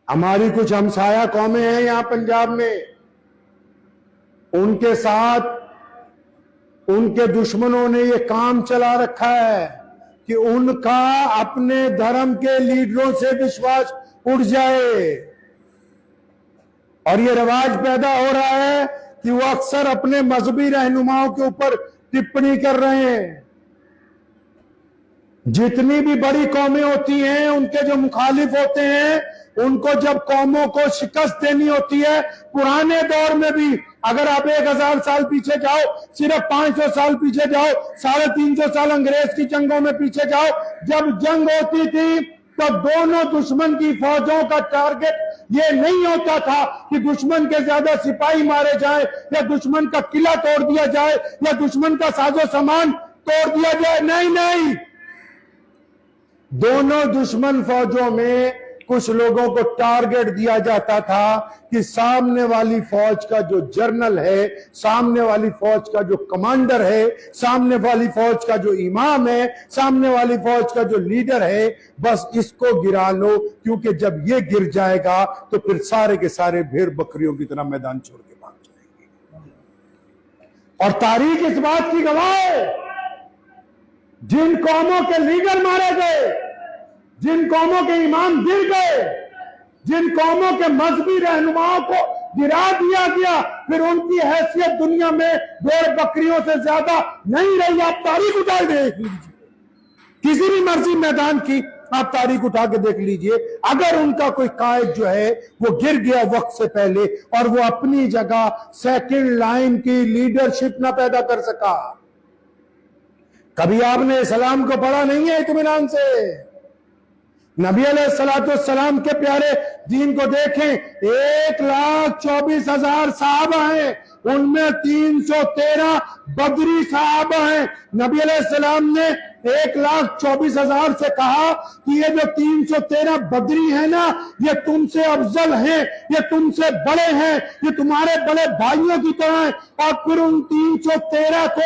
हमारी कुछ हमसाया कौमें हैं यहां पंजाब में, उनके साथ उनके दुश्मनों ने ये काम चला रखा है कि उनका अपने धर्म के लीडरों से विश्वास उठ जाए। और ये रिवाज पैदा हो रहा है कि वो अक्सर अपने मजहबी रहनुमाओं के ऊपर टिप्पणी कर रहे हैं। जितनी भी बड़ी कौमें होती हैं, उनके जो मुखालिफ होते हैं, उनको जब कौमों को शिकस्त देनी होती है, पुराने दौर में भी अगर आप 1000 साल पीछे जाओ, सिर्फ 500 साल पीछे जाओ, 350 साल अंग्रेज की जंगों में पीछे जाओ, जब जंग होती थी तो दोनों दुश्मन की फौजों का टारगेट ये नहीं होता था कि दुश्मन के ज्यादा सिपाही मारे जाए, या दुश्मन का किला तोड़ दिया जाए, या दुश्मन का साजो सामान तोड़ दिया जाए। नहीं नहीं, दोनों दुश्मन फौजों में कुछ लोगों को टारगेट दिया जाता था कि सामने वाली फौज का जो जनरल है, सामने वाली फौज का जो कमांडर है, सामने वाली फौज का जो इमाम है, सामने वाली फौज का जो लीडर है, बस इसको गिरा लो, क्योंकि जब ये गिर जाएगा तो फिर सारे के सारे भेड़ बकरियों की तरह मैदान छोड़ के भाग जाएंगे। और तारीख इस बात की गवाह है, जिन कौमों के लीडर मारे गए, जिन कौमों के इमाम गिर गए, जिन कौमों के मजहबी रहनुमाओं को गिरा दिया गया, फिर उनकी हैसियत दुनिया में भेड़ बकरियों से ज्यादा नहीं रही। आप तारीख उठा के देख लीजिए, किसी भी मर्जी मैदान की आप तारीख उठा के देख लीजिए, अगर उनका कोई कायद जो है वो गिर गया वक्त से पहले और वो अपनी जगह सेकंड लाइन की लीडरशिप ना पैदा कर सका। कभी आपने इस्लाम को पढ़ा नहीं है इत्मीनान से? नबी अलैहिस्सलाम के प्यारे दीन को देखें, 1,24,000 साहबा हैं, उनमें 313 बदरी साहबा हैं। नबी अलैहिस्सलाम ने 1,24,000 से कहा कि ये जो 313 बदरी है ना, ये तुमसे अफजल हैं, ये तुमसे बड़े हैं, ये तुम्हारे बड़े भाइयों की तरह हैं। और फिर उन 313 को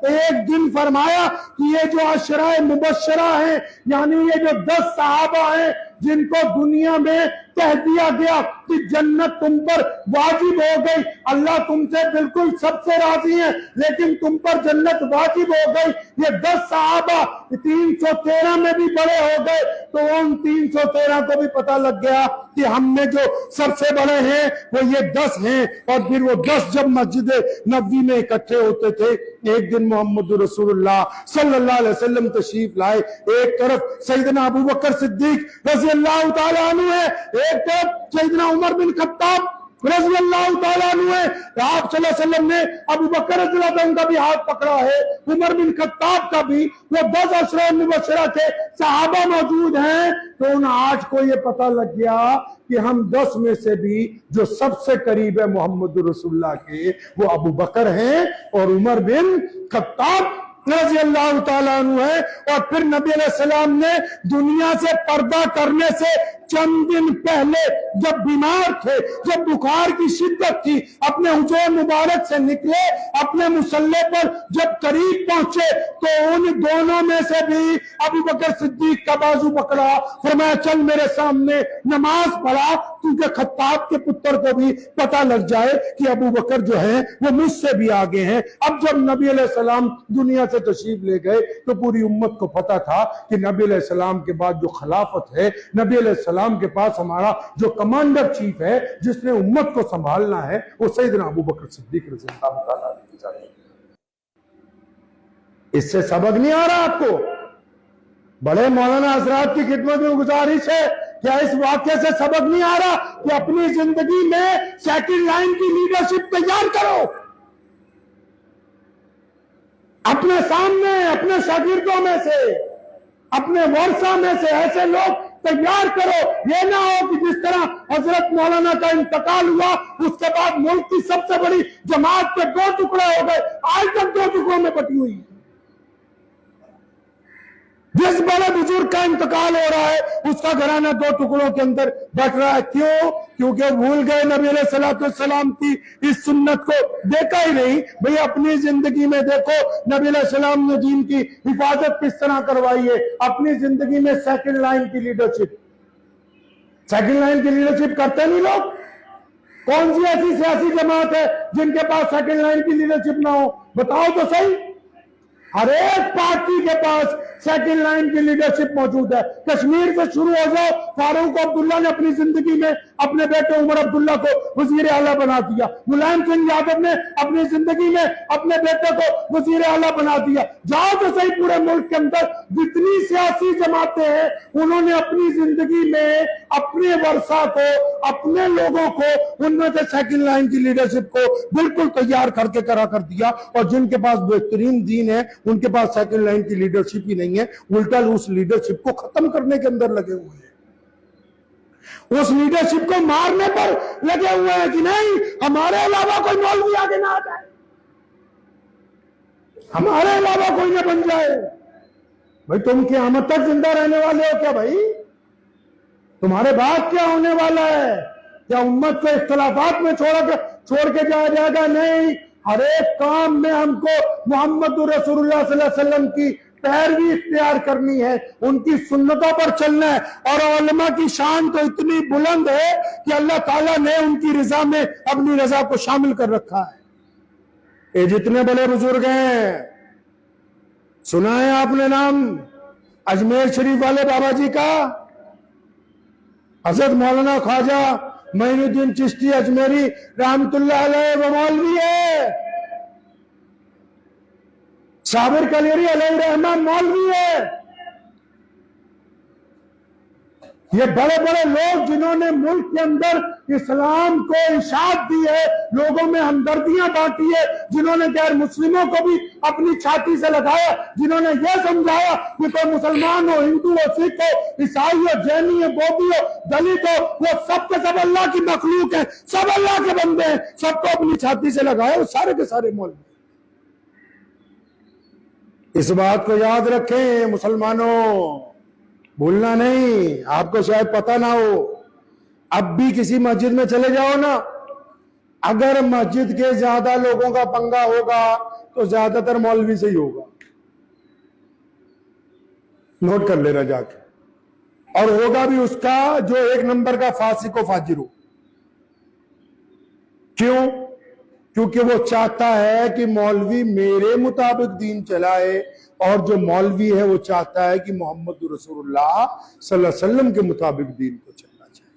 एक दिन फरमाया कि ये जो अशराए मुबशरा हैं, यानी ये जो 10 साहबा हैं जिनको दुनिया में कह दिया गया कि जन्नत तुम पर वाजिब हो गई, अल्लाह तुमसे बिल्कुल सबसे राजी है, लेकिन तुम पर जन्नत वाजिब हो गई, ये 10 साहबा 313 में भी बड़े हो गए। तो उन 313 को भी पता लग गया कि हम में जो सबसे बड़े हैं वो ये 10 हैं। और फिर वो 10 जब मस्जिद नबवी में इकट्ठे होते थे, एक दिन मोहम्मद रसूलुल्लाह सल्लल्लाहु अलैहि वसल्लम तशरीफ लाए। एक तरफ सैयदना अबू बकर सिद्दीक रज़ी अल्लाह ताला अन्हु है, एक तरफ सैयदना उमर बिन खत्ताब रज़ी अल्लाह ताला अन्हु है। आप सल्लल्लाहु अलैहि वसल्लम ने अबू बकर रज़ी अल्लाह अन्हु का भी हाथ पकड़ा है, उमर बिन खत्ताब का भी। वो 10 अशरा मुबशरा के सहाबा मौजूद हैं। तो उन 8 को ये पता लग गया कि हम 10 में से भी जो सबसे करीब है मोहम्मद रसूलुल्लाह के, वो अबू बकर हैं और उमर बिन खत्ताब रज़ी अल्लाह ताला अन्हु है। और फिर नबी अलैहिस्सलाम ने दुनिया से पर्दा करने से चंद दिन पहले जब बीमार थे, जब बुखार की शिद्दत थी, अपने हुजूर मुबारक से निकले, अपने मुसल्ले पर जब करीब पहुंचे तो उन दोनों में से भी अबू बकर सिद्दीक का बाजू पकड़ा, फरमाया चल मेरे सामने नमाज पढ़ा, क्योंकि खत्ताब के पुत्र को भी पता लग जाए कि अबू बकर जो है वो मुझसे भी आगे हैं। अब जब नबी अलैहिस्सलाम दुनिया से तशरीफ ले गए तो पूरी उम्मत को पता था कि नबी अलैहिस्सलाम के बाद जो खिलाफत है, नबी अलैहिस्सलाम के पास हमारा जो कमांडर चीफ है, जिसने उम्मत को संभालना है, वो सैयदना अबू बकर सिद्दीक रज़ी अल्लाह ताला अन्हु है। इससे सबक नहीं आ रहा आपको? बड़े मौलाना हजरात की खिदमत में गुजारिश है, क्या इस वाक्य से सबक नहीं आ रहा कि अपनी जिंदगी में सेकंड लाइन की लीडरशिप तैयार करो? अपने सामने, अपने शागिर्दों में से, अपने वर्षा में से ऐसे लोग तैयार करो। ये ना हो कि जिस तरह हजरत मौलाना का इंतकाल हुआ, उसके बाद मुल्क की सबसे बड़ी जमात के 2 टुकड़े हो गए, आज तक 2 टुकड़ों में बटी हुई। जिस बड़े बुजुर्ग का इंतकाल हो रहा है, उसका घराना 2 टुकड़ों के अंदर बट रहा है। क्यों? क्योंकि भूल गए नबी अलैहिस्सलाम की इस सुन्नत को देखा ही नहीं। भाई अपनी जिंदगी में देखो नबी अलैहिस्सलाम ने दीन की हिफाजत किस तरह करवाई है, अपनी जिंदगी में सेकंड लाइन की लीडरशिप। सेकंड लाइन की लीडरशिप करते नहीं लोग। कौन सी ऐसी सियासी जमात है जिनके पास सेकंड लाइन की लीडरशिप ना हो? बताओ तो सही। हर एक पार्टी के पास सेकंड लाइन की लीडरशिप मौजूद है। कश्मीर से शुरू हो जाओ, फारूक अब्दुल्ला ने अपनी जिंदगी में अपने बेटे उमर अब्दुल्ला को वजीर आला बना दिया। मुलायम सिंह यादव ने अपनी जिंदगी में अपने बेटे को वजीर आला बना दिया। जाओ तो सही, पूरे मुल्क के अंदर जितनी सियासी जमातें हैं, उन्होंने अपनी जिंदगी में अपने वर्षा को, अपने लोगों को, उनमें से सेकंड लाइन की लीडरशिप को बिल्कुल तैयार करके करा कर दिया। और जिनके पास बेहतरीन दीन है, उनके पास सेकंड लाइन की लीडरशिप ही नहीं है, उल्टा उस लीडरशिप को खत्म करने के अंदर लगे हुए हैं, उस लीडरशिप को मारने पर लगे हुए हैं कि नहीं हमारे अलावा कोई मौलवी आगे ना आ जाए, हमारे अलावा कोई ना बन जाए। भाई तुम क़यामत तक जिंदा रहने वाले हो क्या? भाई तुम्हारे बाद क्या होने वाला है? क्या उम्मत को इख्तिलाफात में छोड़ के जाया जाएगा? नहीं, हर एक काम में हमको मोहम्मद रसूलुल्लाह सल्लल्लाहु अलैहि वसल्लम की पैरवी इख्तियार करनी है, उनकी सुन्नतों पर चलना है। और उलमा की शान तो इतनी बुलंद है कि अल्लाह ताला ने उनकी रजा में अपनी रजा को शामिल कर रखा है। ये जितने बड़े बुजुर्ग हैं, सुना है आपने नाम अजमेर शरीफ वाले बाबा जी का? हजरत मौलाना ख्वाजा मोइनुद्दीन चिश्ती अजमेरी रहमतुल्लाह अलैह वो मौलवी है। साबिर कलेरी अलैहि रहमान मौलवी है। ये बड़े बड़े लोग जिन्होंने मुल्क के अंदर इस्लाम को इशाअत दी है, लोगों में हमदर्दियां बांटी है, जिन्होंने गैर मुस्लिमों को भी अपनी छाती से लगाया, जिन्होंने ये समझाया कि कोई मुसलमान हो, हिंदू हो, सिख हो, ईसाई हो, जैनी हो, बौद्धी हो, दलित हो, वो सब के सब अल्लाह की मखलूक है, सब अल्लाह के बंदे हैं, सबको अपनी छाती से लगाया, वो सारे के सारे मौलवी। इस बात को याद रखें मुसलमानों, भूलना नहीं। आपको शायद पता ना हो, अब भी किसी मस्जिद में चले जाओ ना, अगर मस्जिद के ज्यादा लोगों का पंगा होगा तो ज्यादातर मौलवी से ही होगा। नोट कर लेना जाके। और होगा भी उसका जो एक नंबर का फासिक व फाजिर हो। क्यों? क्योंकि वो चाहता है कि मौलवी मेरे मुताबिक दीन चलाए, और जो मौलवी है वो चाहता है कि मोहम्मद रसूलुल्लाह सल्लल्लाहु अलैहि वसल्लम के मुताबिक दीन को चलना चाहिए।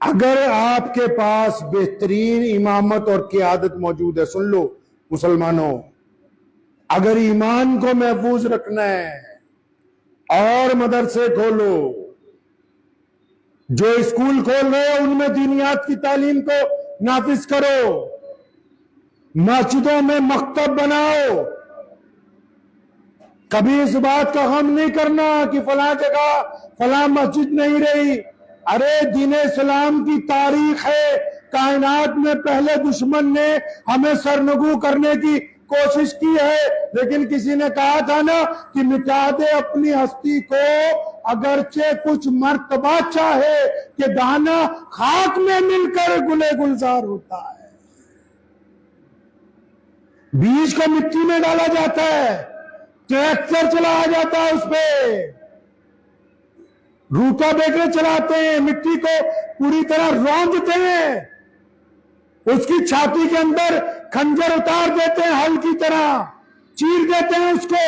अगर आपके पास बेहतरीन इमामत और क़यादत मौजूद है, सुन लो मुसलमानों, अगर ईमान को महफूज रखना है और मदरसे खोलो, जो स्कूल खोल रहे हो उनमें दीनियात की तालीम को नाफिज करो, मस्जिदों में मकतब बनाओ। कभी इस बात का गम नहीं करना कि फला जगह फला मस्जिद नहीं रही। अरे दीन इस्लाम की तारीख है, कायनात में पहले दुश्मन ने हमें सरनगू करने की कोशिश की है, लेकिन किसी ने कहा था ना कि मिटा दे अपनी हस्ती को, अगरचे कुछ मर्तबा चाहे कि दाना खाक में मिलकर गुले गुलजार होता है। बीज को मिट्टी में डाला जाता है, ट्रैक्टर चलाया जाता है, उस पे रूटावेटर चलाते हैं, मिट्टी को पूरी तरह रौंदते हैं, उसकी छाती के अंदर खंजर उतार देते हैं, हल की तरह चीर देते हैं उसको।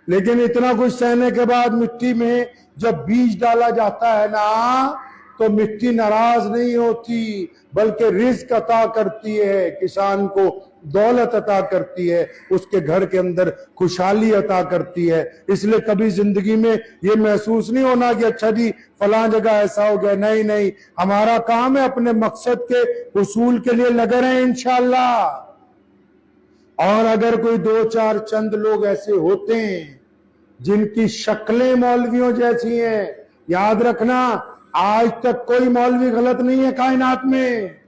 लेकिन इतना कुछ सहने के बाद मिट्टी में जब बीज डाला जाता है ना, तो मिट्टी नाराज नहीं होती, बल्कि रिज़्क अता करती है, किसान को दौलत अता करती है, उसके घर के अंदर खुशहाली अता करती है। इसलिए कभी जिंदगी में ये महसूस नहीं होना कि अच्छा जी फलां जगह ऐसा हो गया। नहीं नहीं, हमारा काम है अपने मकसद के हुसूल के लिए लगे रहें इंशाअल्लाह। और अगर कोई दो चार चंद लोग ऐसे होते हैं जिनकी शक्लें मौलवियों जैसी हैं, याद रखना आज तक कोई मौलवी गलत नहीं है कायनात में।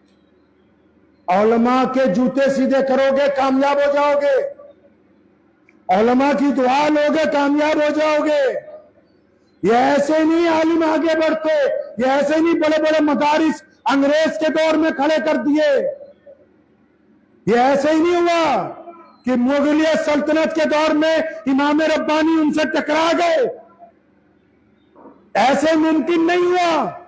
उलमा के जूते सीधे करोगे कामयाब हो जाओगे, उलमा की दुआ लोगे कामयाब हो जाओगे। ये ऐसे नहीं आलिम आगे बढ़ते, ये ऐसे नहीं बड़े बड़े मदारिस अंग्रेज के दौर में खड़े कर दिए। ये ऐसे ही नहीं हुआ कि मुगलिया सल्तनत के दौर में इमाम रब्बानी उनसे टकरा गए। ऐसे मुमकिन नहीं हुआ।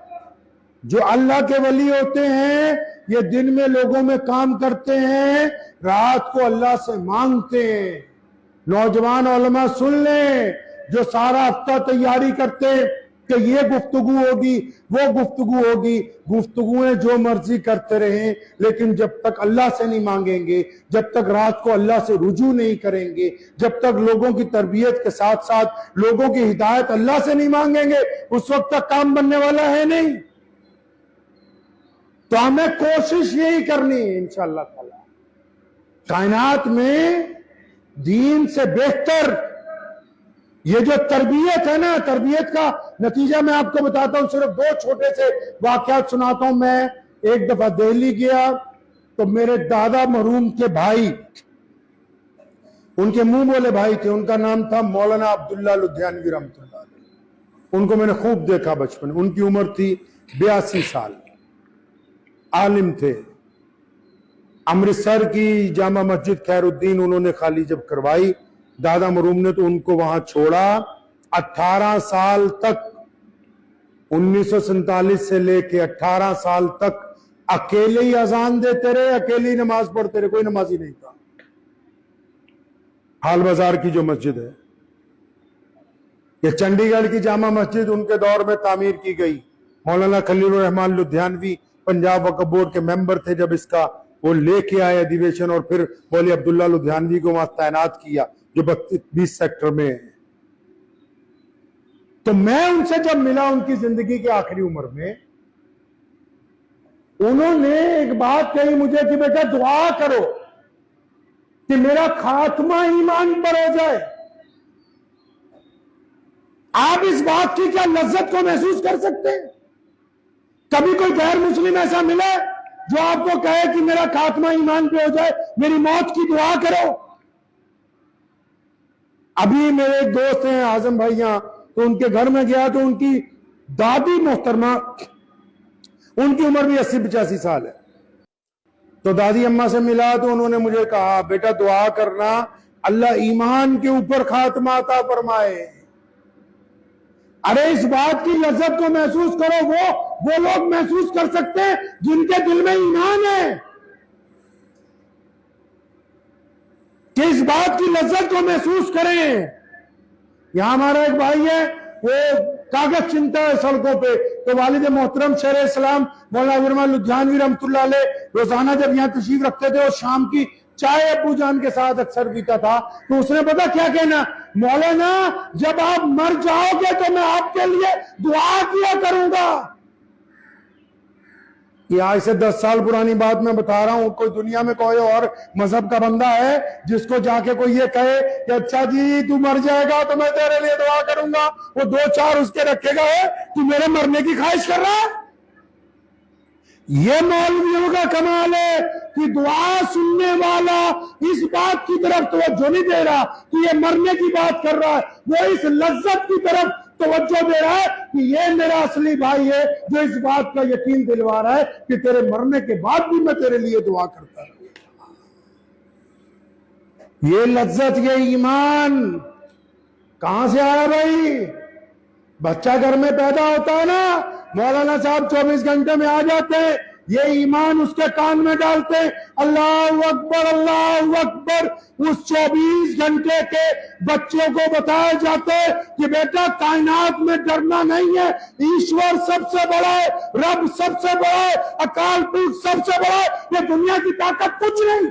जो अल्लाह के वली होते हैं ये दिन में लोगों में काम करते हैं, रात को अल्लाह से मांगते हैं। नौजवान उलमा सुन लें, जो सारा हफ्ता तैयारी करते कि ये गुफ्तगू होगी वो गुफ्तगू होगी, गुफ्तगुएं जो मर्जी करते रहें, लेकिन जब तक अल्लाह से नहीं मांगेंगे, जब तक रात को अल्लाह से रुजू नहीं करेंगे, जब तक लोगों की तरबियत के साथ साथ लोगों की हिदायत अल्लाह से नहीं मांगेंगे, उस वक्त तक काम बनने वाला है नहीं। तो हमें कोशिश यही करनी है इंशाअल्लाह ताला, कायनात में दीन से बेहतर ये जो तरबियत है ना, तरबियत का नतीजा मैं आपको बताता हूं। सिर्फ दो छोटे से वाकयात सुनाता हूं। मैं एक दफा दिल्ली गया तो मेरे दादा मरहूम के भाई, उनके मुंह बोले भाई थे, उनका नाम था मौलाना अब्दुल्ला लुधियानवी रहमतुल्लाह अलैह। उनको मैंने खूब देखा बचपन। उनकी उम्र थी 82 साल, आलिम थे। अमृतसर की जामा मस्जिद खैरुद्दीन उन्होंने खाली जब करवाई दादा मरहूम ने, तो उनको वहां छोड़ा। 18 साल तक, 1947 से लेके 18 साल तक अकेले ही अजान देते रहे, अकेले ही नमाज पढ़ते रहे, कोई नमाजी नहीं था। हाल बाजार की जो मस्जिद है, ये चंडीगढ़ की जामा मस्जिद उनके दौर में तामीर की गई। मौलाना खलीलुर रहमान लुधियानवी पंजाब वक्फ बोर्ड के मेंबर थे जब इसका वो लेके आए अधिवेशन, और फिर मौलवी अब्दुल्ला लुधियानवी को वहां तैनात किया जो 20 सेक्टर में है। तो मैं उनसे जब मिला उनकी जिंदगी की आखिरी उम्र में, उन्होंने एक बात कही मुझे कि बेटा दुआ करो कि मेरा खात्मा ईमान पर हो जाए। आप इस बात की क्या लज्जत को महसूस कर सकते हैं? कभी कोई गैर मुस्लिम ऐसा मिले जो आपको कहे कि मेरा खात्मा ईमान पे हो जाए, मेरी मौत की दुआ करो। अभी मेरे एक दोस्त हैं आजम भाई, यहां तो उनके घर में गया तो उनकी दादी मोहतरमा, उनकी उम्र भी 80-85 साल है। तो दादी अम्मा से मिला तो उन्होंने मुझे कहा बेटा दुआ करना अल्लाह ईमान के ऊपर खात्मा अता फरमाए। अरे इस बात की लज्जत को महसूस करो, वो लोग महसूस कर सकते हैं जिनके दिल में ईमान है, कि इस बात की लज्जत को महसूस करें। यहां हमारा एक भाई है, वो कागज चिंता है सड़कों पे, तो वालिद मोहतरम शेर इस्लाम मौलाना अब्दुल लुधियानवी रहमतुल्लाह अलैह रोजाना जब यहाँ तशरीफ रखते थे और शाम की चाय अब्बू जान के साथ अक्सर पीता था, तो उसने पता क्या कहना, मौलाना जब आप मर जाओगे तो मैं आपके लिए दुआ किया करूंगा। ये आज से 10 साल पुरानी बात मैं बता रहा हूं। कोई दुनिया में कोई और मजहब का बंदा है जिसको जाके कोई ये कहे कि अच्छा जी तू मर जाएगा तो मैं तेरे लिए दुआ करूंगा, वो 2-4 उसके रखेगा है, तू मेरे मरने की ख्वाहिश कर रहा है? ये मौलवियों का कमाल है कि दुआ सुनने वाला इस बात की तरफ तवज्जो नहीं दे रहा कि ये मरने की बात कर रहा है, वो इस लज्जत की तरफ तवज्जो दे रहा है कि ये मेरा असली भाई है जो इस बात का यकीन दिलवा रहा है कि तेरे मरने के बाद भी मैं तेरे लिए दुआ करता रहूंगा। ये लज्जत, ये ईमान कहां से आया भाई? बच्चा घर में पैदा होता है ना, मौलाना साहब 24 घंटे में आ जाते हैं, ये ईमान उसके कान में डालते हैं, अल्लाह अकबर अल्लाह अकबर। उस 24 घंटे के बच्चे को बताया जाता है कि बेटा कायनात में डरना नहीं है, ईश्वर सबसे बड़ा है, रब सबसे बड़ा है, अकाल पुरुष सबसे बड़ा है, ये दुनिया की ताकत कुछ नहीं।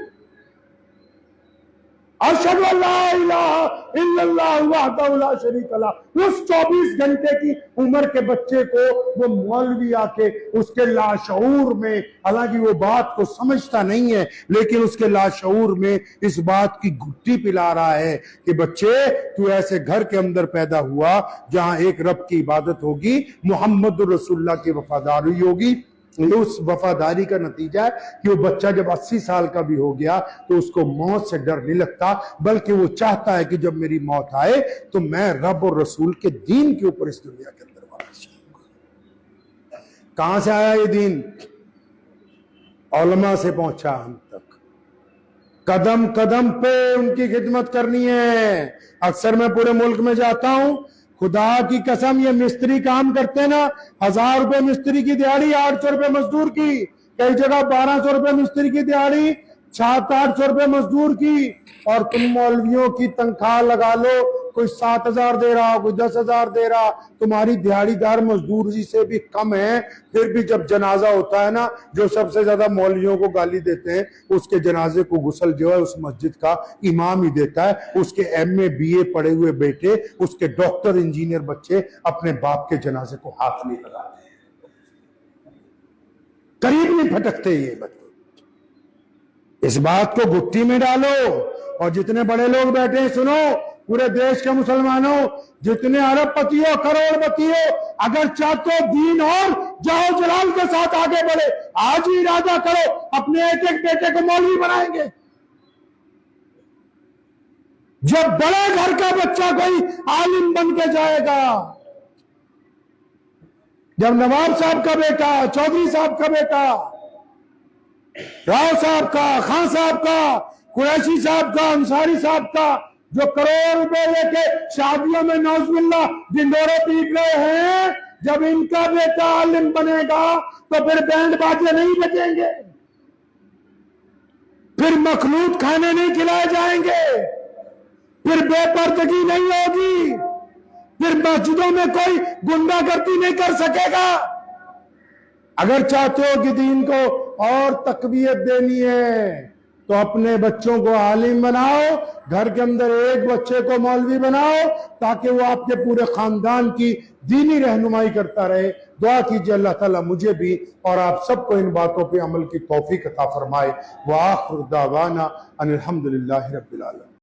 अशहदु अल्ला इलाहा इल्लल्लाह वहदहु ला शरीका लह। उस 24 घंटे की उम्र के बच्चे को वो मौलवी आके उसके लाशऊर में, हालांकि वो बात को समझता नहीं है, लेकिन उसके लाशऊर में इस बात की घुट्टी पिला रहा है कि बच्चे तू ऐसे घर के अंदर पैदा हुआ जहां एक रब की इबादत होगी, मोहम्मद रसूलुल्लाह की वफादारी होगी। उस वफादारी का नतीजा है कि वो बच्चा जब 80 साल का भी हो गया तो उसको मौत से डर नहीं लगता, बल्कि वो चाहता है कि जब मेरी मौत आए तो मैं रब और रसूल के दीन के ऊपर इस दुनिया के अंदर वापस जाऊंगा। कहां से आया ये दीन? उलमा से पहुंचा हम तक। कदम कदम पे उनकी खिदमत करनी है। अक्सर मैं पूरे मुल्क में जाता हूं खुदा की कसम, ये मिस्त्री काम करते ना, 1000 रुपए मिस्त्री की दिहाड़ी, 800 रुपए मजदूर की, कई जगह 1200 रुपए मिस्त्री की दिहाड़ी, 700-800 रुपए मजदूर की, और तुम मौलवियों की तनख्वाह लगा लो, कोई 7,000 दे रहा, कोई 10,000 दे रहा, तुम्हारी दिहाड़ीदार मजदूर जी से भी कम है। फिर भी जब जनाजा होता है ना, जो सबसे ज्यादा मौलवियों को गाली देते हैं, उसके जनाजे को गुस्ल जो है उस मस्जिद का इमाम ही देता है। उसके MA BA पढ़े हुए बेटे, उसके डॉक्टर इंजीनियर बच्चे अपने बाप के जनाजे को हाथ नहीं लगाते, करीब नहीं फटकते ये बच्चे। इस बात को गुत्थी में डालो। और जितने बड़े लोग बैठे हैं, सुनो, पूरे देश के मुसलमानों, जितने अरबपति हो, करोड़पति हो, अगर चाहते हो दीन और जाओ जलाल के साथ आगे बढ़े, आज ही इरादा करो, अपने एक एक बेटे को मौलवी बनाएंगे। जब बड़े घर का बच्चा कोई आलिम बन के जाएगा, जब नवाब साहब का बेटा, चौधरी साहब का बेटा, राव साहब का, खान साहब का, कुरैशी साहब का, अंसारी साहब का, जो करोड़ रुपए लेके शादियों में नौजबिल्ला ढिंडोरे पीट रहे हैं, जब इनका बेटा आलिम बनेगा तो फिर बैंड बाजे नहीं बजेंगे, फिर मखलूत खाने नहीं खिलाए जाएंगे, फिर बेपर्दगी नहीं होगी, फिर मस्जिदों में कोई गुंडागर्दी नहीं कर सकेगा। अगर चाहते हो कि दीन को और तकवीयत देनी है तो अपने बच्चों को आलिम बनाओ, घर के अंदर एक बच्चे को मौलवी बनाओ, ताकि वो आपके पूरे खानदान की दीनी रहनुमाई करता रहे। दुआ कीजिए अल्लाह ताला मुझे भी और आप सबको इन बातों पे अमल की तौफीक अता फरमाए। व आखिर दावाना अनिल हम्दुलिल्लाहि रब्बिल आलमीन।